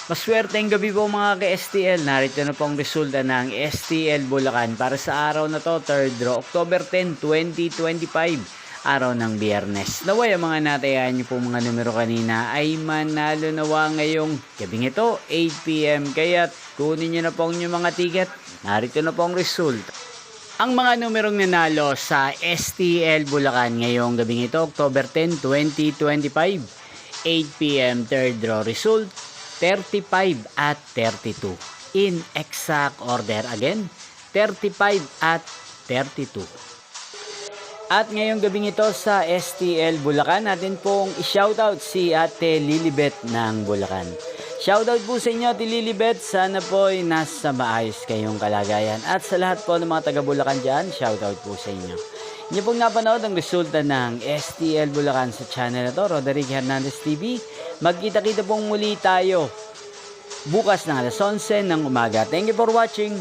Maswerteng gabi po mga ka-STL. Narito na pong resulta ng STL Bulacan para sa araw na to, 3rd draw, October 10, 2025, araw ng Biyernes. Naway ang mga natayaan niyo po mga numero kanina ay manalo nawa ngayong gabing ito, 8 PM. Kaya kunin niyo na po yung mga ticket. Narito na pong result. Ang mga numerong nanalo sa STL Bulacan ngayong gabing ito, October 10, 2025, 8 PM, 3rd draw result, 35 at 32. In exact order again, 35 at 32. At ngayong gabing ito sa STL Bulacan, natin pong i-shoutout si Ate Lilibet ng Bulacan. Shoutout po sa inyo, Ate Lilibet. Sana po ay nasa maayos kayong kalagayan. At sa lahat po ng mga taga Bulacan dyan, shoutout po sa inyo. Inyo pong napanood ang resulta ng STL Bulacan sa channel na to, Roderick Hernandez TV. Magkita-kita pong muli tayo bukas ng alas 11 ng umaga. Thank you for watching.